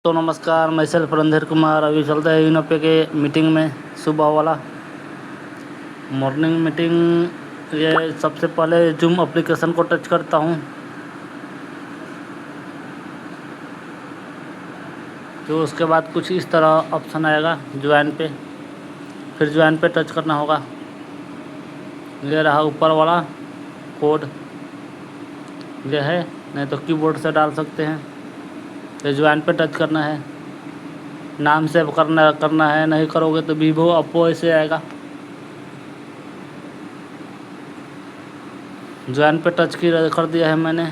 तो नमस्कार, मैं सेल्फ रणधीर कुमार। अभी चलते हैं यूनोपे के मीटिंग में, सुबह वाला मॉर्निंग मीटिंग। ये सबसे पहले जूम एप्लीकेशन को टच करता हूँ, तो उसके बाद कुछ इस तरह ऑप्शन आएगा ज्वाइन पे, फिर ज्वाइन पे टच करना होगा। ये रहा ऊपर वाला कोड, ये है, नहीं तो कीबोर्ड से डाल सकते हैं। तो ज्वाइन पे टच करना है, नाम सेव करना है, नहीं करोगे तो वीवो ओप्पो ऐसे आएगा। ज्वाइन पे टच कर दिया है मैंने।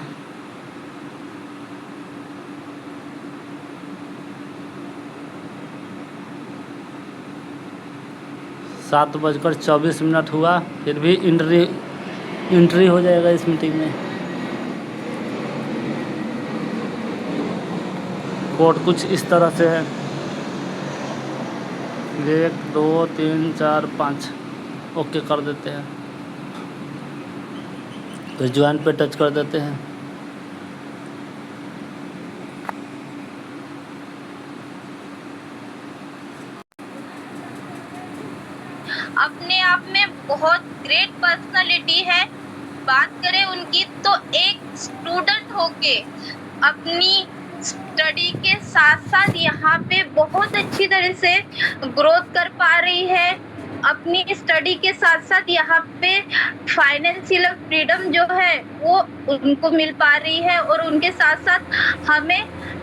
सात बजकर 24 हुआ, फिर भी एंट्री हो जाएगा इस मीटिंग में। कोड कुछ इस तरह से है, 1 2 3 4 5 ओके कर देते हैं, तो ज्वाइन पे टच कर देते हैं। अपने आप में बहुत ग्रेट पर्सनालिटी है। बात करें उनकी तो एक स्टूडेंट होके अपनी स्टडी के साथ साथ यहाँ पे बहुत अच्छी तरह से ग्रोथ कर पा रही है। अपनी स्टडी के साथ साथ यहाँ पे फाइनेंशियल फ्रीडम जो है वो उनको मिल पा रही है, और उनके साथ साथ हमें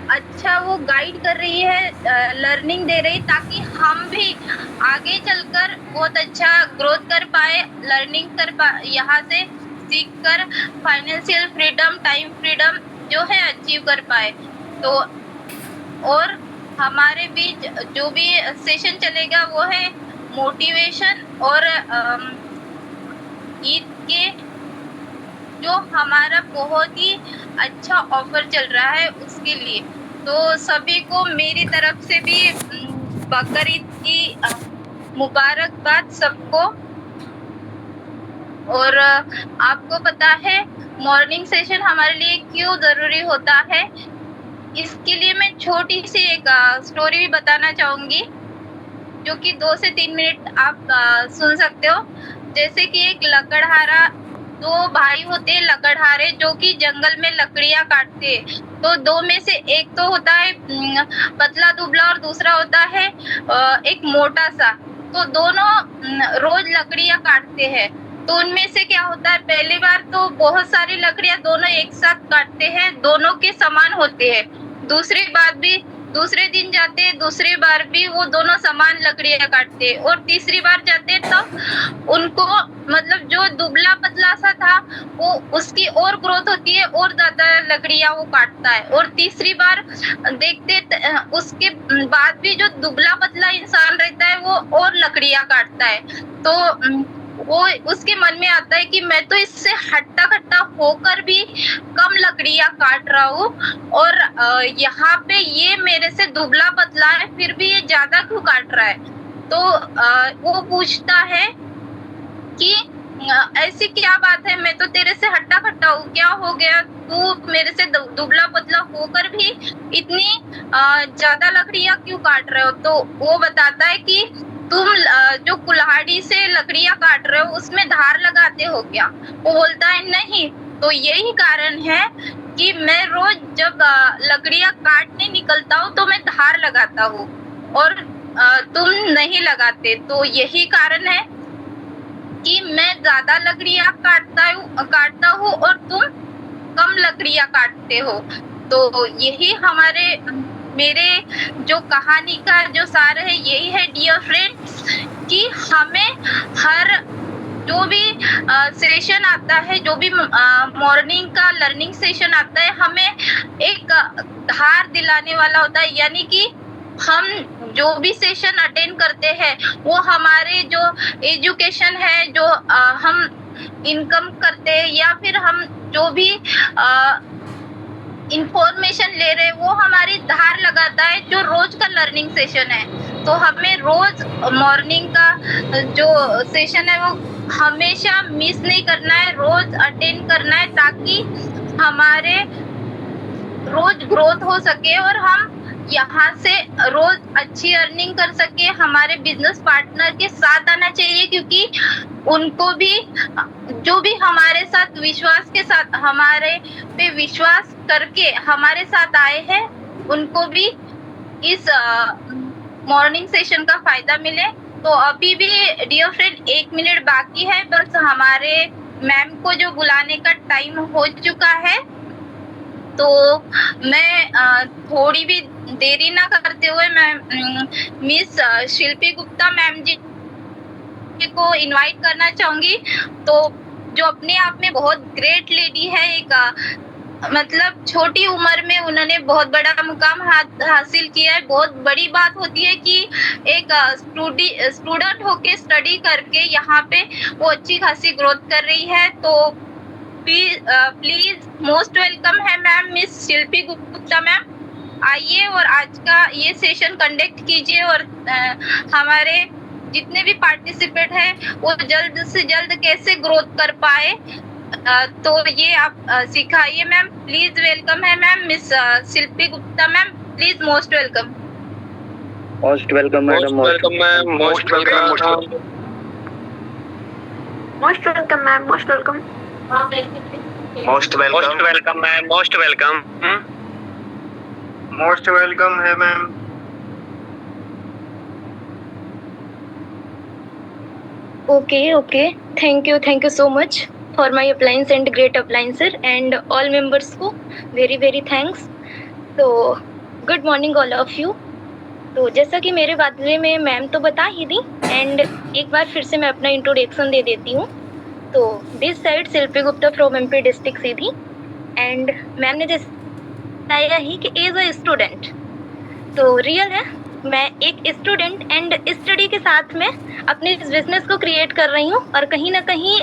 अच्छा वो गाइड कर रही है, लर्निंग दे रही, ताकि हम भी आगे चलकर बहुत अच्छा ग्रोथ कर पाए, लर्निंग कर पाए, यहाँ से सीख कर फाइनेंशियल फ्रीडम, टाइम फ्रीडम जो है अचीव कर पाए। तो और हमारे बीच जो भी सेशन चलेगा वो है मोटिवेशन और ईद के जो हमारा बहुत ही अच्छा ऑफर चल रहा है उसके लिए। तो सभी को मेरी तरफ से भी बकरीद की मुबारकबाद सबको। और आपको पता है मॉर्निंग सेशन हमारे लिए क्यों जरूरी होता है, इसके लिए मैं छोटी सी एक स्टोरी भी बताना चाहूंगी, जो कि 2 से 3 मिनट आप सुन सकते हो। जैसे कि एक लकड़हारा, 2 भाई होते हैं लकड़हारे, जो कि जंगल में लकड़ियां काटते। तो 2 में से एक तो होता है पतला दुबला, और दूसरा होता है एक मोटा सा। तो दोनों रोज लकड़ियां काटते हैं। तो उनमें से क्या होता है, पहली बार तो बहुत सारी लकड़ियां दोनों एक साथ काटते हैं, दोनों के समान होते हैं। दूसरी बार भी, दूसरे दिन जाते हैं, दूसरी बार भी वो दोनों समान लकड़ियां काटते हैं। और तीसरी बार जाते हैं तो उनको मतलब जो दुबला पतला सा था वो उसकी और ग्रोथ होती है, और ज्यादा लकड़ियां वो काटता है। और तीसरी बार देखते उसके बाद भी जो दुबला पतला इंसान रहता है वो और लकड़ियां काटता है। तो वो उसके मन में आता है कि मैं तो इससे हट्टा कट्टा होकर भी कम लकड़ियां काट रहा हूँ, और यहाँ पे ये मेरे से दुबला पतला है फिर भी ये ज्यादा क्यों काट रहा है। तो वो पूछता है कि ऐसी क्या बात है, मैं तो तेरे से हट्टा कट्टा हूँ, क्या हो गया, तू मेरे से दुबला पतला होकर भी इतनी ज्यादा लकड़ियां क्यों काट रहे हो। तो वो बताता है कि तुम जो कुल्हाड़ी से लकड़ियां काट रहे हो उसमें धार लगाते हो क्या। वो बोलता है नहीं, तो यही कारण है कि मैं रोज जब लकड़ियां काटने निकलता हूँ तो मैं धार लगाता हूँ, और तुम नहीं लगाते। तो यही कारण है कि मैं ज्यादा लकड़ियां काटता हूँ और तुम कम लकड़ियां काटते हो। तो यही मेरे जो कहानी का जो सार है यही है डियर फ्रेंड्स, कि हमें हर जो भी सेशन आता है, जो भी मॉर्निंग का लर्निंग सेशन आता है, हमें एक धार दिलाने वाला होता है। यानी कि हम जो भी सेशन अटेंड करते हैं वो हमारे जो एजुकेशन है, जो हम इनकम करते हैं, या फिर हम जो भी इंफॉर्मेशन ले रहे हैं वो हमारी धार लगाता है, जो रोज का लर्निंग सेशन है। तो हमें रोज मॉर्निंग का जो सेशन है वो हमेशा मिस नहीं करना है, रोज अटेंड करना है, ताकि हमारे रोज ग्रोथ हो सके और हम यहाँ वहाँ से रोज अच्छी अर्निंग कर सके, हमारे बिजनेस पार्टनर के साथ आना चाहिए, क्योंकि उनको भी जो भी हमारे साथ विश्वास के साथ हमारे पे विश्वास करके हमारे साथ आए हैं, उनको भी इस मॉर्निंग सेशन का फायदा मिले। तो अभी भी डियर फ्रेंड 1 मिनट बाकी है, बस हमारे मैम को जो बुलाने का टाइम हो चुका है। तो मैं थोड़ी भी देरी ना करते हुए मैं मिस शिल्पी गुप्ता मैम जी को इनवाइट करना चाहूंगी। तो जो अपने आप में बहुत ग्रेट लेडी है, एक मतलब छोटी उम्र में उन्होंने बहुत बड़ा मुकाम हासिल किया है। बहुत बड़ी बात होती है कि एक स्टूडेंट होके स्टडी करके यहाँ पे वो अच्छी खासी ग्रोथ कर रही है। तो प्लीज मोस्ट वेलकम है मैम, मिस शिल्पी गुप्ता मैम। आइए और आज का ये सेशन कंडक्ट कीजिए और हमारे जितने भी पार्टिसिपेट हैं वो जल्द से जल्द कैसे ग्रोथ कर पाए, तो ये आप सिखाइए मैम। प्लीज वेलकम है ma'am, miss Shilpi Gupta ma'am, please most welcome. Most welcome madam, welcome ma'am, most welcome, most welcome ma'am, most welcome, most welcome ma'am, most welcome, most welcome है ma'am. Okay, thank you so much for my appliance and great appliance and all members को very thanks। तो good morning all of you. तो जैसा कि मेरे बारे में ma'am तो बता ही दी, एंड एक बार फिर से मैं अपना इंट्रोडक्शन दे देती हूँ। तो this side Shilpi Gupta from MP district Sidhi, and ma'am ने जैसे बताया ही कि एज अ स्टूडेंट, तो रियल है मैं एक स्टूडेंट एंड स्टडी के साथ में अपने इस बिजनेस को क्रिएट कर रही हूँ। और कहीं ना कहीं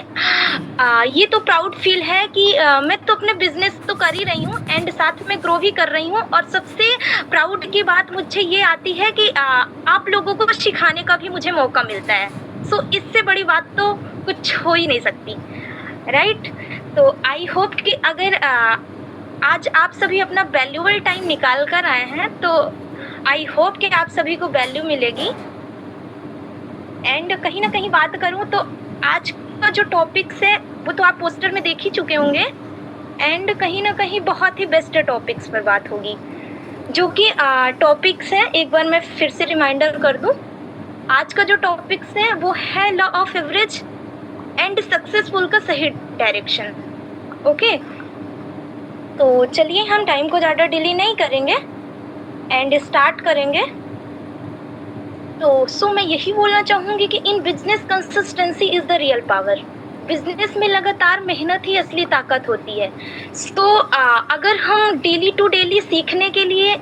ये तो प्राउड फील है कि मैं तो अपने बिजनेस तो कर ही रही हूँ एंड साथ में ग्रो भी कर रही हूँ। और सबसे प्राउड की बात मुझे ये आती है कि आप लोगों को सिखाने का भी मुझे मौका मिलता है। सो इससे बड़ी बात तो कुछ हो ही नहीं सकती, राइट। तो आई होप कि अगर आज आप सभी अपना वैल्यूबल टाइम निकाल कर आए हैं, तो आई होप कि आप सभी को वैल्यू मिलेगी। एंड कहीं ना कहीं बात करूं तो आज का जो टॉपिक्स है वो तो आप पोस्टर में देख ही चुके होंगे, एंड कहीं ना कहीं बहुत ही बेस्ट टॉपिक्स पर बात होगी। जो कि टॉपिक्स हैं, एक बार मैं फिर से रिमाइंडर कर दूं। आज का जो टॉपिक्स है वो है law of average and successful का सही डायरेक्शन। ओके, तो चलिए हम टाइम को ज़्यादा डिले नहीं करेंगे एंड स्टार्ट करेंगे। तो मैं यही बोलना चाहूँगी कि in business consistency is the real power. Business में लगातार मेहनत ही असली ताकत होती है। तो अगर हम डेली टू डेली सीखने के लिए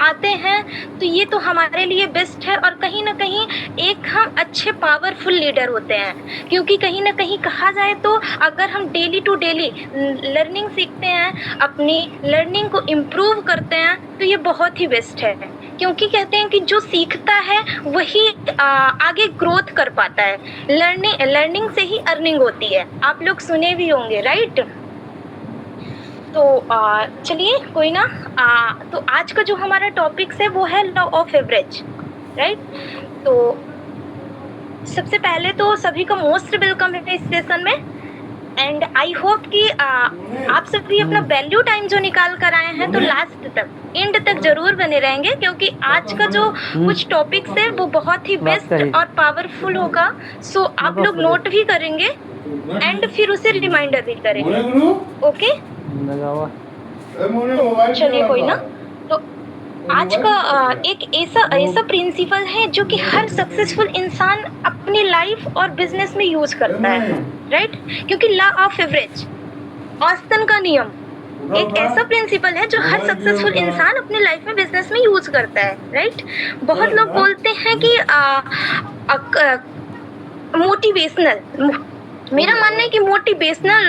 आते हैं तो ये तो हमारे लिए बेस्ट है। और कहीं ना कहीं एक हम अच्छे पावरफुल लीडर होते हैं, क्योंकि कहीं ना कहीं कहा जाए तो अगर हम डेली टू डेली लर्निंग सीखते हैं, अपनी लर्निंग को इम्प्रूव करते हैं, तो ये बहुत ही बेस्ट है। क्योंकि कहते हैं कि जो सीखता है वही आगे ग्रोथ कर पाता है। लर्निंग से ही अर्निंग होती है, आप लोग सुने भी होंगे, राइट। तो चलिए कोई ना, तो आज का जो हमारा टॉपिक्स है वो है लॉ ऑफ एवरेज, राइट। तो सबसे पहले तो सभी का मोस्ट वेलकम है इस सेशन में, एंड आई होप कि आप सभी अपना वैल्यू टाइम जो निकाल कर आए हैं तो लास्ट तक, एंड तक जरूर बने रहेंगे, क्योंकि आज का जो कुछ टॉपिक्स है वो बहुत ही बेस्ट और पावरफुल होगा। सो आप लोग नोट भी करेंगे एंड फिर उसे रिमाइंडर भी करेंगे। ओके, चलिए कोई ना। तो आज का एक ऐसा प्रिंसिपल है जो कि हर सक्सेसफुल इंसान अपनी लाइफ और बिजनेस में यूज करता है, राइट। क्योंकि लॉ ऑफ एवरेज, औसतन का नियम, एक ऐसा प्रिंसिपल है जो हर सक्सेसफुल इंसान अपने लाइफ में बिजनेस में यूज करता है, राइट। बहुत लोग बोलते हैं कि मोटिवेशनल, मेरा मानना है कि motivational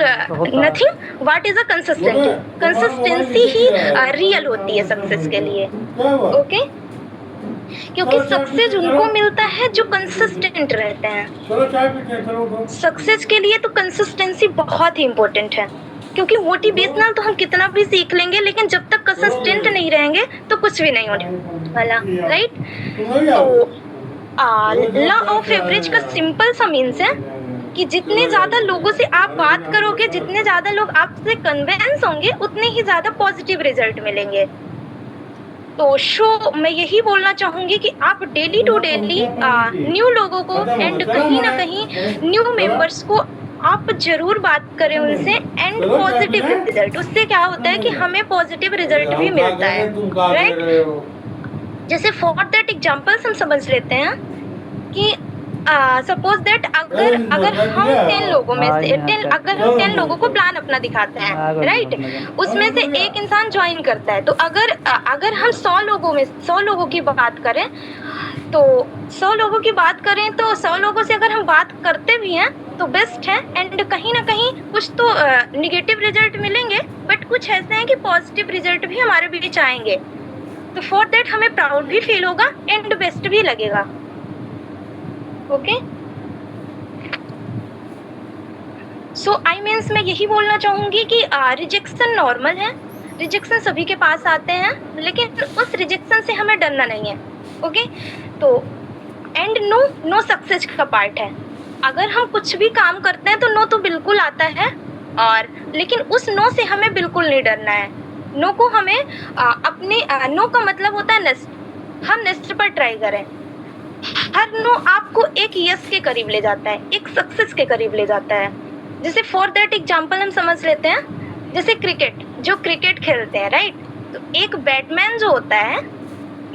nothing, what is a consistency he real होती है सक्सेस के लिए। ओके, क्योंकि सक्सेस उनको मिलता है जो कंसिस्टेंट रहते हैं। सक्सेस के लिए तो कंसिस्टेंसी बहुत ही इम्पोर्टेंट है। क्योंकि मोटिवेशनल तो हम कितना भी सीख लेंगे, लेकिन जब तक कंसिस्टेंट नहीं रहेंगे तो कुछ भी नहीं होने वाला, राइट। तो लॉ ऑफ एवरेज का सिंपल सा मीन्स है कि जितने ज़्यादा लोगों से आप बात करोगे, जितने ज़्यादा लोग आपसे कन्विंस होंगे, उतने ही ज़्यादा पॉजिटिव रिजल्ट मिलेंगे। तो मैं यही बोलना चाहूँगी कि आप डेली टू डेली न्यू लोगों को एंड कहीं ना कहीं न्यू मेंबर्स को आप जरूर बात करें उनसे, एंड पॉजिटिव रिजल्ट। उससे क्या होता है कि हमें पॉजिटिव रिजल्ट भी मिलता है, राइट। जैसे फॉर दैट एग्जांपल्स हम समझ लेते हैं कि सपोज दैट अगर हम 10 लोगों में से अगर हम 10 लोगों को प्लान अपना दिखाते हैं, राइट, उसमें से एक इंसान ज्वाइन करता है। तो अगर हम 100 लोगों की बात करें, तो 100 लोगों की बात करें तो 100 लोगों से अगर हम बात करते भी हैं तो बेस्ट है, एंड कहीं ना कहीं कुछ तो निगेटिव रिजल्ट मिलेंगे, बट कुछ ऐसे हैं कि पॉजिटिव रिजल्ट भी हमारे बीच आएंगे। तो फॉर दैट हमें प्राउड भी फील होगा एंड बेस्ट भी लगेगा। ओके, सो आई मीन्स मैं यही बोलना चाहूँगी कि रिजेक्शन नॉर्मल है, रिजेक्शन सभी के पास आते हैं, लेकिन उस रिजेक्शन से हमें डरना नहीं है। ओके, तो एंड नो सक्सेस का पार्ट है। अगर हम कुछ भी काम करते हैं तो नो तो बिल्कुल आता है, और लेकिन उस नो से हमें बिल्कुल नहीं डरना है। नो को हमें अपने नो का मतलब होता है नेस्ट। हम नेस्ट पर ट्राई करें। हर नो आपको एक यस के करीब ले जाता है, एक सक्सेस के करीब ले जाता है। जैसे फॉर दैट एग्जांपल हम समझ लेते हैं, जैसे क्रिकेट खेलते हैं, राइट। तो एक बैट्समैन जो होता है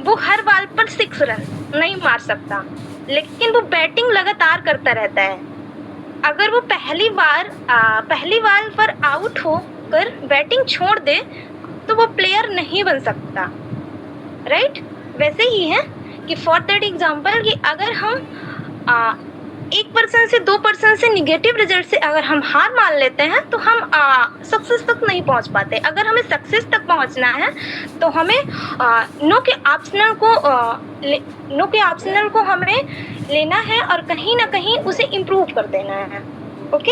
वो हर बॉल पर 6 रन नहीं मार सकता, लेकिन वो बैटिंग लगातार करता रहता है। अगर वो पहली बार पर आउट होकर बैटिंग छोड़ दे तो वो प्लेयर नहीं बन सकता, राइट। वैसे ही है कि फॉर दैट एग्जांपल कि अगर हम 1% से 2% से निगेटिव रिजल्ट से अगर हम हार मान लेते हैं तो हम सक्सेस तक नहीं पहुंच पाते। अगर हमें सक्सेस तक पहुंचना है तो हमें नो के ऑप्शनल को हमें लेना है और कहीं ना कहीं उसे इम्प्रूव कर देना है। Okay,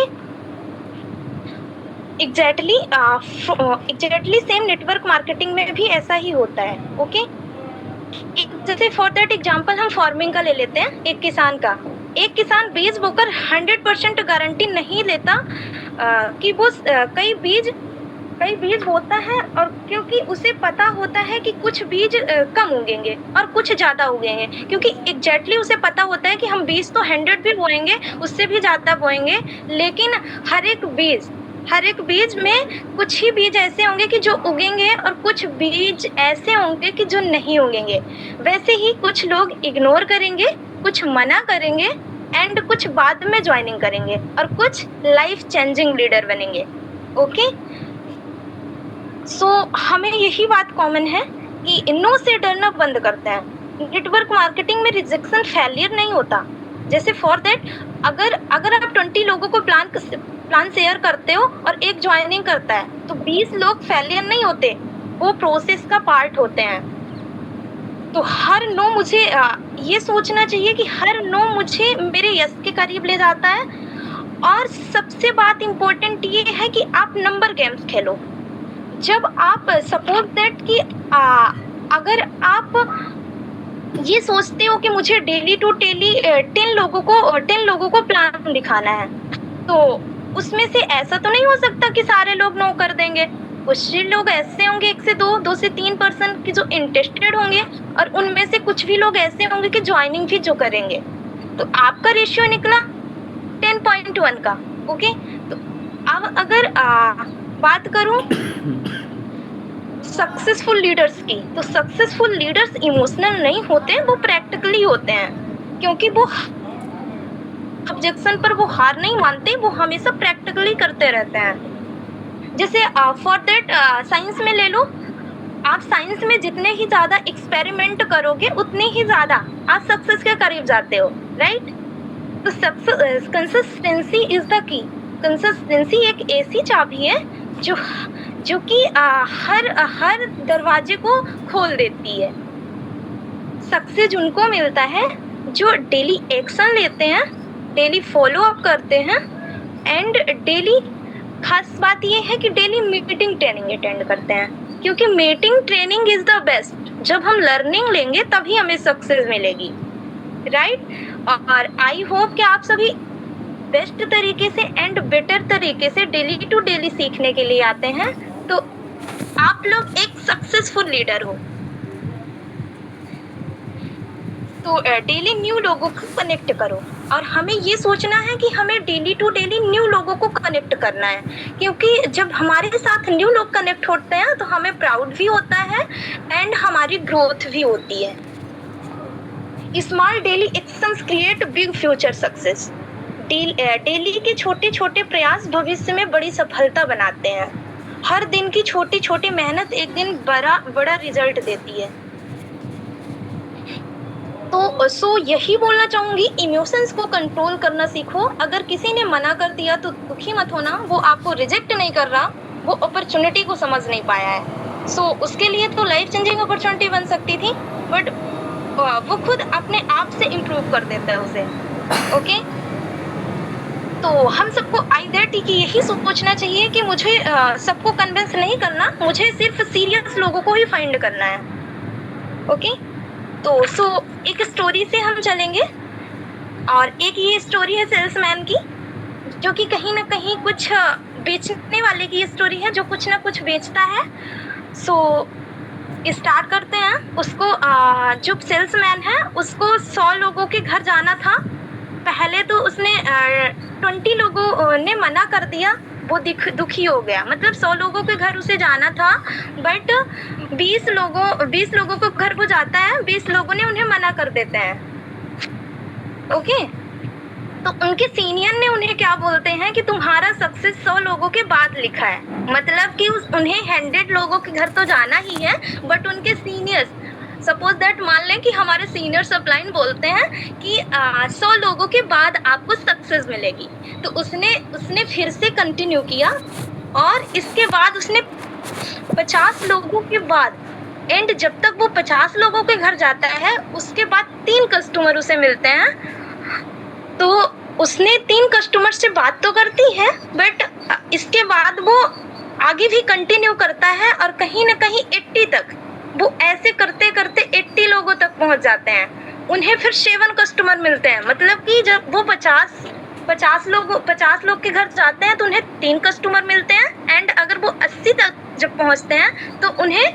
exactly same network marketing में भी ऐसा ही होता है। ओके, जैसे फॉर दैट एग्जांपल हम फार्मिंग का ले लेते हैं। एक किसान बीज बोकर 100% गारंटी नहीं लेता कि वो कई बीज बोता है, और क्योंकि उसे पता होता है कि कुछ बीज कम उगेंगे और कुछ ज़्यादा उगेंगे, क्योंकि एग्जैक्टली उसे पता होता है कि हम बीज तो 100 भी बोएंगे, उससे भी ज़्यादा बोएंगे, लेकिन हर एक बीज में कुछ ही बीज ऐसे होंगे कि जो उगेंगे और कुछ बीज ऐसे होंगे कि जो नहीं उगेंगे। वैसे ही कुछ लोग इग्नोर करेंगे, कुछ मना करेंगे, एंड कुछ बाद में ज्वाइनिंग करेंगे, और कुछ लाइफ चेंजिंग लीडर बनेंगे। ओके, सो हमें यही बात कॉमन है कि नो से डरना बंद करते हैं। नेटवर्क मार्केटिंग में रिजेक्शन फेलियर नहीं होता। जैसे फॉर दैट अगर आप 20 लोगों को प्लान शेयर करते हो और एक ज्वाइनिंग करता है तो 20 लोग फेलियर नहीं होते, वो प्रोसेस का पार्ट होते हैं। तो हर नो मुझे ये सोचना चाहिए कि हर नो मुझे मेरे यस के करीब ले जाता है। और सबसे बात इम्पोर्टेंट ये है कि आप नंबर गेम्स खेलो। जब आप सपोज दैट कि अगर आप ये सोचते हो कि मुझे डेली टू डेली 10 लोगों को प्लान दिखाना है, तो उसमें से ऐसा तो नहीं हो सकता कि सारे लोग नो कर देंगे। कुछ लोग ऐसे होंगे, 1 से 2 से 3% की जो इंटरेस्टेड होंगे, और उनमें से कुछ भी लोग ऐसे होंगे कि ज्वाइनिंग भी जो करेंगे। तो आपका रेशियो निकला 10.1 का। ओके, तो अब अगर बात करूं सक्सेसफुल लीडर्स की, तो सक्सेसफुल लीडर्स इमोशनल नहीं होते, वो प्रैक्टिकली होते हैं, क्योंकि वो ऑब्जेक्शन पर वो हार नहीं मानते, वो हमेशा प्रैक्टिकली करते रहते हैं। जैसे फॉर दैट साइंस में ले लो, आप साइंस में जितने ही ज़्यादा एक्सपेरिमेंट करोगे उतने ही ज़्यादा आप सक्सेस के करीब जाते हो, राइट। तो success consistency is the key. Consistency एक ऐसी चाबी है जो कि हर दरवाजे को खोल देती है। सक्सेस उनको मिलता है जो डेली एक्शन लेते हैं, डेली फॉलो अप करते हैं, एंड डेली खास बात ये है कि डेली मीटिंग ट्रेनिंग अटेंड करते हैं, क्योंकि meeting training is the best. जब हम लर्निंग लेंगे तभी हमें सक्सेस मिलेगी, राइट। और आई होप कि आप सभी बेस्ट तरीके से एंड बेटर तरीके से डेली टू डेली सीखने के लिए आते हैं, तो आप लोग एक सक्सेसफुल लीडर हो। तो डेली न्यू लोगों को कनेक्ट करो, और हमें ये सोचना है कि हमें डेली टू डेली न्यू लोगों को कनेक्ट करना है, क्योंकि जब हमारे साथ न्यू लोग कनेक्ट होते हैं तो हमें प्राउड भी होता है एंड हमारी ग्रोथ भी होती है। Small daily actions create big future success. Daily के छोटे छोटे प्रयास भविष्य में बड़ी सफलता बनाते हैं। हर दिन की छोटी छोटी मेहनत एक दिन बड़ा रिजल्ट देती है। तो यही बोलना चाहूंगी, इमोशंस को कंट्रोल करना सीखो। अगर किसी ने मना कर दिया तो दुखी मत होना, वो आपको रिजेक्ट नहीं कर रहा, वो अपॉर्चुनिटी को समझ नहीं पाया है। उसके लिए तो लाइफ चेंजिंग अपॉर्चुनिटी बन सकती थी, बट वो खुद अपने आप से इम्प्रूव कर देता है उसे। ओके, तो हम सबको आइडेंटिटी की यही सोचना चाहिए कि मुझे सबको कन्विंस नहीं करना, मुझे सिर्फ सीरियस लोगों को ही फाइंड करना है। ओके, तो एक स्टोरी से हम चलेंगे, और एक ये स्टोरी है सेल्समैन की, जो कि कहीं ना कहीं कुछ बेचने वाले की स्टोरी है, जो कुछ ना कुछ बेचता है। स्टार्ट करते हैं। उसको जो सेल्समैन है उसको 100 लोगों के घर जाना था। पहले तो उसने 20 लोगों ने मना कर दिया, वो दुखी हो गया। मतलब 100 लोगों के घर उसे जाना था, बट 20 लोगों को घर वो जाता है, 20 लोगों ने उन्हें मना कर देते हैं। ओके, तो उनके सीनियर ने उन्हें क्या बोलते हैं कि तुम्हारा सक्सेस 100 लोगों के बाद लिखा है। मतलब कि उन्हें 100 लोगों के घर तो जाना ही है, बट उनके सीनियर्स, सपोज दैट मान लें कि हमारे सीनियर अपलाइन बोलते हैं कि 100 लोगों के बाद आपको सक्सेस मिलेगी। तो उसने फिर से कंटिन्यू किया, और इसके बाद उसने 50 लोगों के बाद, एंड जब तक वो 50 लोगों के घर जाता है, उसके बाद 3 कस्टमर उसे मिलते हैं। तो उसने 3 कस्टमर से बात तो करती है, बट इसके बाद वो आगे भी कंटिन्यू करता है, और कहीं ना कहीं 80 तक वो ऐसे करते करते 80 लोगों तक पहुंच जाते हैं। उन्हें फिर 7 कस्टमर मिलते हैं। मतलब कि जब वो 50 लोग के घर जाते हैं तो उन्हें 3 कस्टमर मिलते हैं, एंड अगर वो 80 तक जब पहुंचते हैं तो उन्हें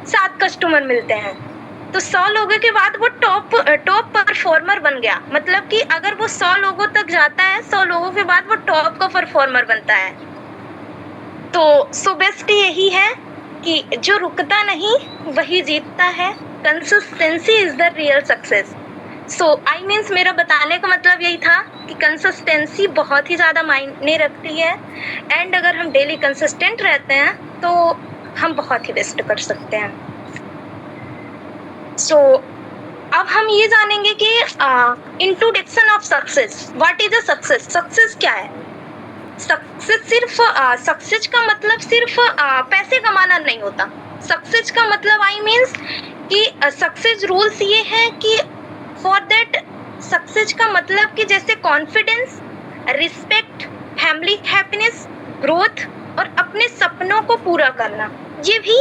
7 कस्टमर मिलते हैं। तो 100 लोगों के बाद वो टॉप परफॉर्मर बन गया। मतलब कि अगर वो 100 लोगों तक जाता है, 100 लोगों के बाद वो टॉप का परफॉर्मर बनता है। तो बेस्ट यही है कि जो रुकता नहीं वही जीतता है। Consistency is the real success. I means मेरा बताने का मतलब यही था कि कंसिस्टेंसी बहुत ही ज़्यादा मायने रखती है, एंड अगर हम डेली कंसिस्टेंट रहते हैं तो हम बहुत ही बेस्ट कर सकते हैं। अब हम ये जानेंगे कि introduction of success. What is a success? Success क्या है? सक्सेस का मतलब सिर्फ पैसे कमाना नहीं होता। सक्सेस का मतलब आई मीन्स कि सक्सेस रूल्स ये है कि फॉर दैट सक्सेस का मतलब कि जैसे confidence, respect, family happiness, growth और अपने सपनों को पूरा करना, ये भी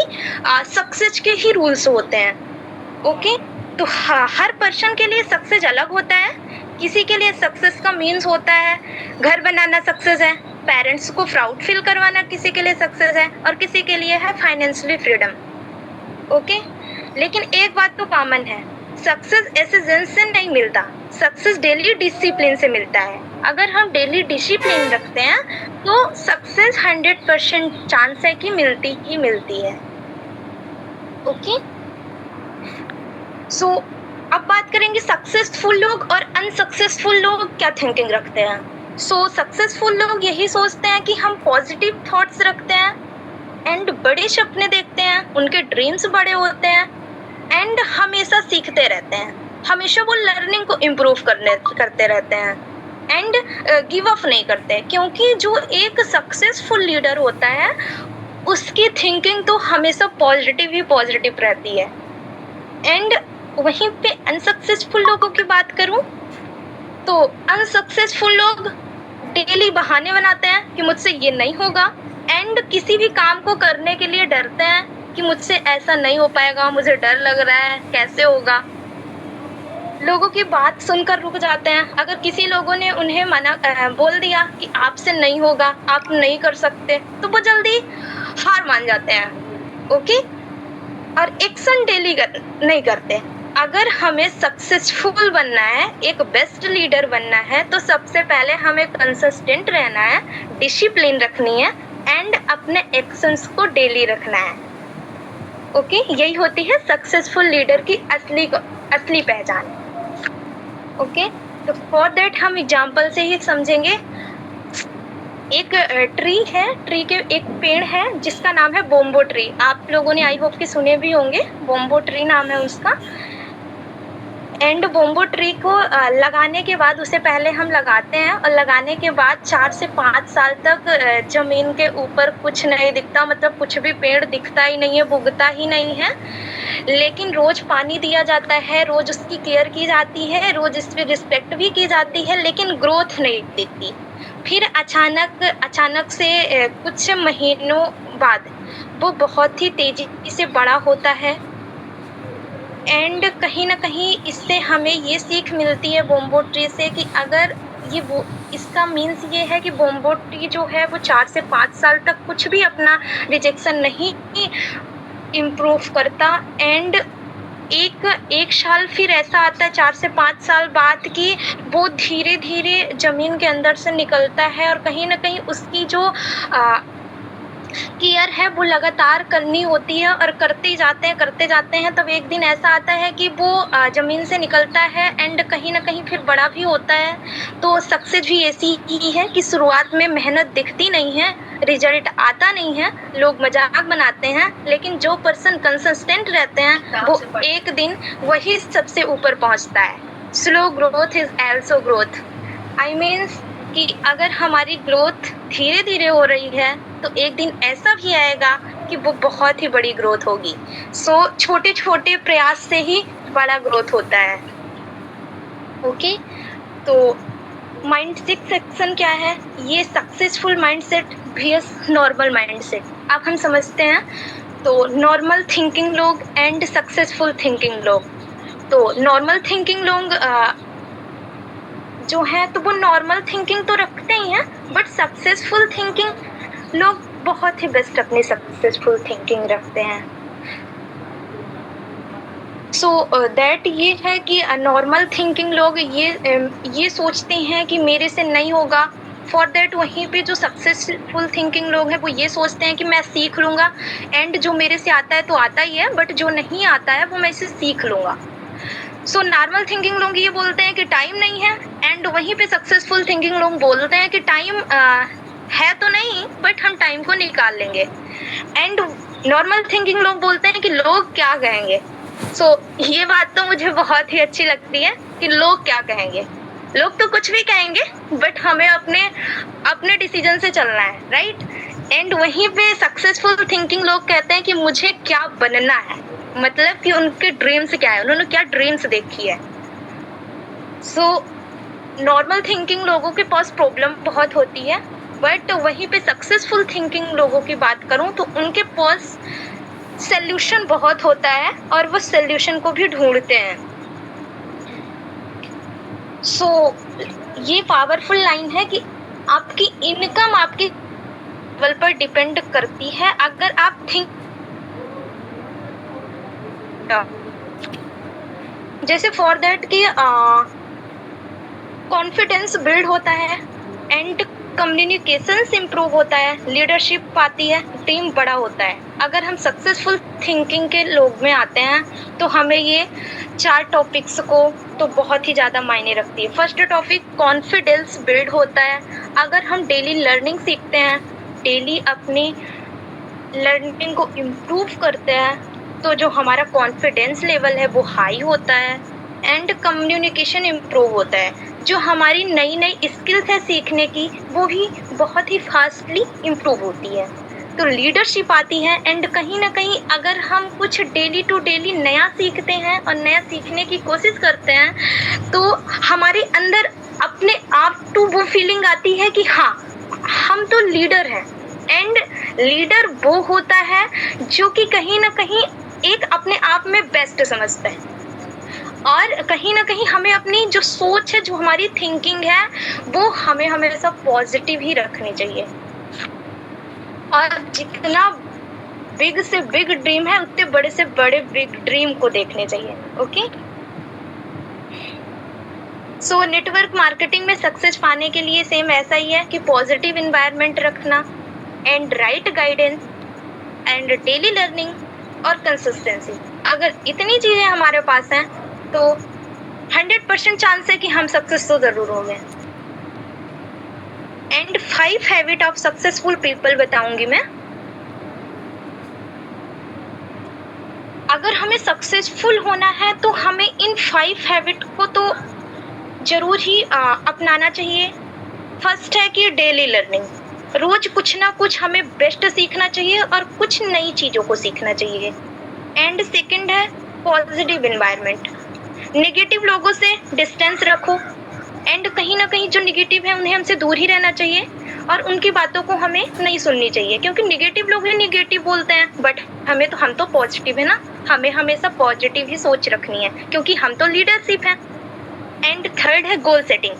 सक्सेस के ही रूल्स होते हैं। ओके, तो हर पर्सन के लिए सक्सेस अलग होता है। किसी के लिए सक्सेस का मीन्स होता है घर बनाना सक्सेस है, पेरेंट्स को प्राउड फील करवाना किसी के लिए सक्सेस है, और किसी के लिए है फाइनेंशियली फ्रीडम। ओके, लेकिन एक बात तो कॉमन है, सक्सेस ऐसे जन से नहीं मिलता, सक्सेस डेली डिसिप्लिन से मिलता है। अगर हम डेली डिसिप्लिन रखते हैं तो सक्सेस 100% चांस है कि मिलती ही मिलती है। ओके, अब बात करेंगे सक्सेसफुल लोग और अनसक्सेसफुल लोग क्या थिंकिंग रखते हैं। सक्सेसफुल लोग यही सोचते हैं कि हम पॉजिटिव थॉट्स रखते हैं एंड बड़े सपने देखते हैं, उनके ड्रीम्स बड़े होते हैं, एंड हमेशा सीखते रहते हैं, हमेशा वो लर्निंग को इम्प्रूव करते रहते हैं, एंड गिव अप नहीं करते। क्योंकि जो एक सक्सेसफुल लीडर होता है उसकी थिंकिंग तो हमेशा पॉजिटिव ही पॉजिटिव रहती है। एंड वहीं पे अनसक्सेसफुल लोगों की बात करूं तो अनसक्सेसफुल लोग डेली बहाने बनाते हैं कि मुझसे ये नहीं होगा, एंड किसी भी काम को करने के लिए डरते हैं कि मुझसे ऐसा नहीं हो पाएगा, मुझे डर लग रहा है, कैसे होगा। लोगों की बात सुनकर रुक जाते हैं। अगर किसी लोगों ने उन्हें बोल दिया कि आपसे नहीं होगा, आप नहीं कर सकते, तो वो जल्दी हार मान जाते हैं। ओके, और एक्शन डेली नहीं करते। अगर हमें सक्सेसफुल बनना है, एक बेस्ट लीडर बनना है, तो सबसे पहले हमें कंसिस्टेंट रहना है, डिसिप्लिन रखनी है, एंड अपने एक्शंस को डेली रखना है। ओके, यही होती है सक्सेसफुल लीडर की असली पहचान। ओके, तो फॉर दैट हम एग्जाम्पल से ही समझेंगे। एक ट्री है, ट्री के एक पेड़ है जिसका नाम है बोम्बो ट्री। आप लोगों ने आई होप कि सुने भी होंगे, बोम्बो ट्री नाम है उसका। एंड बोम्बो ट्री को लगाने के बाद, उसे पहले हम लगाते हैं, और लगाने के बाद 4 से 5 साल तक ज़मीन के ऊपर कुछ नहीं दिखता, मतलब कुछ भी पेड़ दिखता ही नहीं है, उगता ही नहीं है। लेकिन रोज़ पानी दिया जाता है, रोज़ उसकी केयर की जाती है, रोज़ इस पर रिस्पेक्ट भी की जाती है, लेकिन ग्रोथ नहीं दिखती। फिर अचानक से कुछ महीनों बाद वो बहुत ही तेज़ी से बड़ा होता है। एंड कहीं ना कहीं इससे हमें ये सीख मिलती है बोम्बो ट्री से कि अगर इसका मीन्स ये है कि बोम्बो ट्री जो है वो 4 से 5 साल तक कुछ भी अपना रिजेक्शन नहीं इम्प्रूव करता। एंड एक साल फिर ऐसा आता है 4 से 5 साल बाद कि वो धीरे धीरे ज़मीन के अंदर से निकलता है, और कहीं ना कहीं उसकी जो केयर है वो लगातार करनी होती है, और करते जाते हैं। तब एक दिन ऐसा आता है कि वो ज़मीन से निकलता है, एंड कहीं ना कहीं फिर बड़ा भी होता है। तो सक्सेस भी ऐसी ही है कि शुरुआत में मेहनत दिखती नहीं है, रिजल्ट आता नहीं है, लोग मजाक बनाते हैं, लेकिन जो पर्सन कंसिस्टेंट रहते हैं वो एक दिन वही सबसे ऊपर पहुंचता है। Slow growth is also growth. I means कि अगर हमारी ग्रोथ धीरे धीरे हो रही है तो एक दिन ऐसा भी आएगा कि वो बहुत ही बड़ी ग्रोथ होगी। सो छोटे छोटे प्रयास से ही बड़ा ग्रोथ होता है। ओके, तो माइंडसेट सेक्शन क्या है? ये successful mindset versus normal mindset. अब हम समझते हैं। तो नॉर्मल थिंकिंग लोग एंड सक्सेसफुल थिंकिंग लोग। तो नॉर्मल थिंकिंग लोग जो है तो वो नॉर्मल थिंकिंग तो रखते ही हैं, बट सक्सेसफुल थिंकिंग लोग बहुत ही बेस्ट अपनी सक्सेसफुल थिंकिंग रखते हैं। सो दैट ये है कि नॉर्मल थिंकिंग लोग ये सोचते हैं कि मेरे से नहीं होगा। फॉर दैट वहीं पे जो सक्सेसफुल थिंकिंग लोग हैं वो ये सोचते हैं कि मैं सीख लूँगा, एंड जो मेरे से आता है तो आता ही है, बट जो नहीं आता है वो मैं इसे सीख लूँगा। सो नॉर्मल थिंकिंग लोग ये बोलते हैं कि टाइम नहीं है, एंड वहीं पे सक्सेसफुल थिंकिंग लोग बोलते हैं कि टाइम है तो नहीं, बट हम टाइम को निकाल लेंगे। एंड नॉर्मल थिंकिंग लोग बोलते हैं कि लोग क्या कहेंगे। सो ये बात तो मुझे बहुत ही अच्छी लगती है कि लोग क्या कहेंगे। लोग तो कुछ भी कहेंगे, बट हमें अपने डिसीजन से चलना है, राइट। एंड वहीं पे सक्सेसफुल थिंकिंग लोग कहते हैं कि मुझे क्या बनना है, मतलब कि उनके ड्रीम्स क्या है, उन्होंने क्या ड्रीम्स देखी है। सो नॉर्मल थिंकिंग लोगों के पास प्रॉब्लम बहुत होती है, बट वहीं पे सक्सेसफुल थिंकिंग लोगों की बात करूं तो उनके पास सल्यूशन बहुत होता है, और वो सल्यूशन को भी ढूंढते हैं। सो ये पावरफुल लाइन है कि आपकी इनकम आपके लेवल पर डिपेंड करती है। अगर आप जैसे फॉर दैट कि कॉन्फिडेंस बिल्ड होता है, एंड कम्युनिकेशंस इम्प्रूव होता है, लीडरशिप आती है, टीम बड़ा होता है। अगर हम सक्सेसफुल थिंकिंग के लोग में आते हैं तो हमें ये 4 टॉपिक्स को तो बहुत ही ज़्यादा मायने रखती है। फर्स्ट टॉपिक कॉन्फिडेंस बिल्ड होता है। अगर हम डेली लर्निंग सीखते हैं, डेली अपनी लर्निंग को इम्प्रूव करते हैं, तो जो हमारा कॉन्फिडेंस लेवल है वो हाई होता है, एंड कम्युनिकेशन इम्प्रूव होता है। जो हमारी नई नई स्किल्स है सीखने की, वो भी बहुत ही फास्टली इम्प्रूव होती है। तो लीडरशिप आती है, एंड कहीं ना कहीं अगर हम कुछ डेली टू डेली नया सीखते हैं और नया सीखने की कोशिश करते हैं, तो हमारे अंदर अपने आप टू वो फीलिंग आती है कि हाँ हम तो लीडर हैं। एंड लीडर वो होता है जो कि कहीं ना कहीं एक अपने आप में बेस्ट समझता है, और कहीं ना कहीं हमें अपनी जो सोच है, जो हमारी थिंकिंग है, वो हमें हमेशा पॉजिटिव ही रखनी चाहिए। और जितना बिग से बिग ड्रीम है उतने बड़े से बड़े बिग ड्रीम को देखने चाहिए। ओके, सो नेटवर्क मार्केटिंग में सक्सेस पाने के लिए सेम ऐसा ही है कि पॉजिटिव एनवायरनमेंट रखना and right guidance and daily learning और कंसिस्टेंसी। अगर इतनी चीजें हमारे पास हैं तो 100% चांस है कि हम सक्सेस तो जरूर होंगे। And 5 habit of successful people बताऊंगी मैं। अगर हमें सक्सेसफुल होना है तो हमें इन 5 हैबिट को तो जरूर ही अपनाना चाहिए। फर्स्ट है कि डेली लर्निंग, रोज कुछ ना कुछ हमें बेस्ट सीखना चाहिए और कुछ नई चीजों को सीखना चाहिए। एंड सेकंड है पॉजिटिव एनवायरनमेंट, नेगेटिव लोगों से डिस्टेंस रखो एंड कहीं ना कहीं जो नेगेटिव है उन्हें हमसे दूर ही रहना चाहिए और उनकी बातों को हमें नहीं सुननी चाहिए, क्योंकि नेगेटिव लोग ही नेगेटिव बोलते हैं। बट हम तो पॉजिटिव है ना, हमें हमेशा पॉजिटिव ही सोच रखनी है क्योंकि हम तो लीडरशिप है। एंड थर्ड है गोल सेटिंग।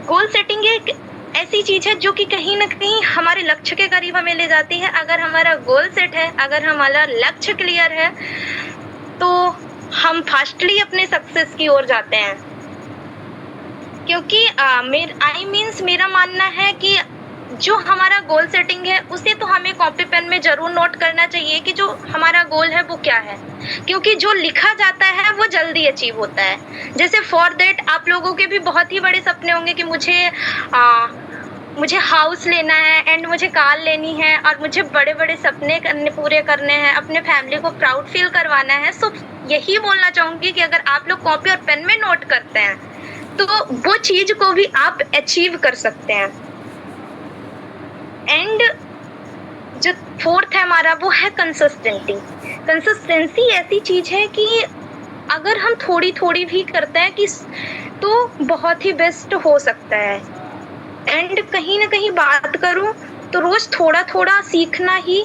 गोल सेटिंग एक ऐसी चीज है जो कि कहीं ना कहीं हमारे लक्ष्य के करीब हमें ले जाती है। अगर हमारा गोल सेट है, अगर हमारा लक्ष्य क्लियर है तो हम फास्टली अपने सक्सेस की ओर जाते हैं। क्योंकि मेरा मानना है कि जो हमारा गोल सेटिंग है उसे तो हमें कॉपी पेन में जरूर नोट करना चाहिए कि जो हमारा गोल है वो क्या है, क्योंकि जो लिखा जाता है वो जल्दी अचीव होता है। जैसे फॉर दैट आप लोगों के भी बहुत ही बड़े सपने होंगे कि मुझे हाउस लेना है एंड मुझे कार लेनी है और मुझे बड़े बड़े सपने पूरे करने हैं, अपने फैमिली को प्राउड फील करवाना है। सो यही बोलना चाहूँगी कि अगर आप लोग कॉपी और पेन में नोट करते हैं तो वो चीज को भी आप अचीव कर सकते हैं। एंड जो फोर्थ है हमारा वो है कंसिस्टेंसी। कंसिस्टेंसी ऐसी चीज है कि अगर हम थोड़ी थोड़ी भी करते हैं कि तो बहुत ही बेस्ट हो सकता है। एंड कहीं ना कहीं बात करूं तो रोज थोड़ा थोड़ा सीखना ही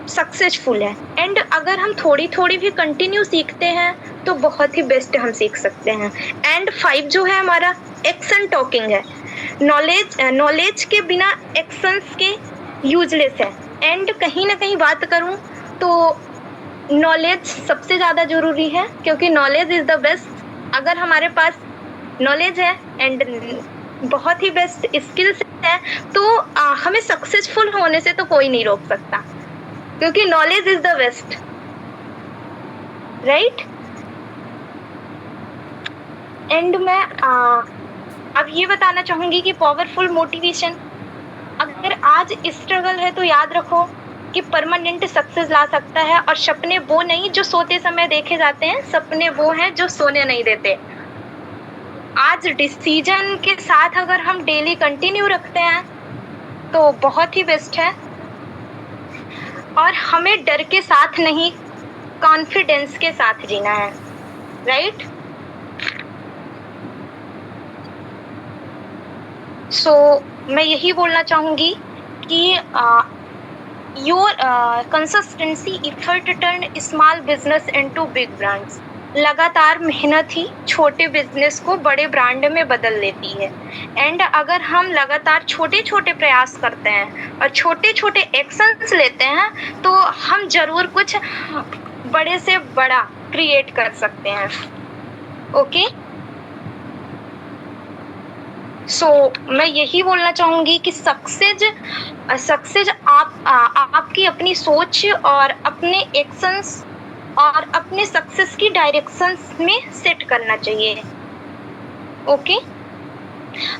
सक्सेसफुल है। एंड अगर हम थोड़ी थोड़ी भी कंटिन्यू सीखते हैं तो बहुत ही बेस्ट हम सीख सकते हैं। एंड 5 जो है हमारा एक्शन टॉकिंग है। नॉलेज के बिना एक्शंस के यूजलेस है। एंड कहीं ना कहीं बात करूं तो नॉलेज सबसे ज़्यादा ज़रूरी है, क्योंकि नॉलेज इज़ द बेस्ट। अगर हमारे पास नॉलेज है एंड बहुत ही बेस्ट स्किल्स है तो हमें सक्सेसफुल होने से तो कोई नहीं रोक सकता, क्योंकि knowledge is the best, right. And मैं अब ये बताना चाहूँगी कि पावरफुल मोटिवेशन, अगर आज स्ट्रगल है तो याद रखो कि परमानेंट सक्सेस ला सकता है। और सपने वो नहीं जो सोते समय देखे जाते हैं, सपने वो हैं जो सोने नहीं देते। आज डिसीजन के साथ अगर हम डेली कंटिन्यू रखते हैं तो बहुत ही बेस्ट है। और हमें डर के साथ नहीं, कॉन्फिडेंस के साथ जीना है, राइट। सो मैं यही बोलना चाहूँगी कि your consistency effort turn small business into big brands. लगातार मेहनत ही छोटे बिजनेस को बड़े ब्रांड में बदल देती है। एंड अगर हम लगातार छोटे छोटे प्रयास करते हैं और छोटे छोटे एक्शंस लेते हैं तो हम जरूर कुछ बड़े से बड़ा क्रिएट कर सकते हैं। ओके, सो मैं यही बोलना चाहूँगी कि सक्सेस आपकी अपनी सोच और अपने एक्शंस और अपने सक्सेस की डायरेक्शंस में सेट करना चाहिए। ओके,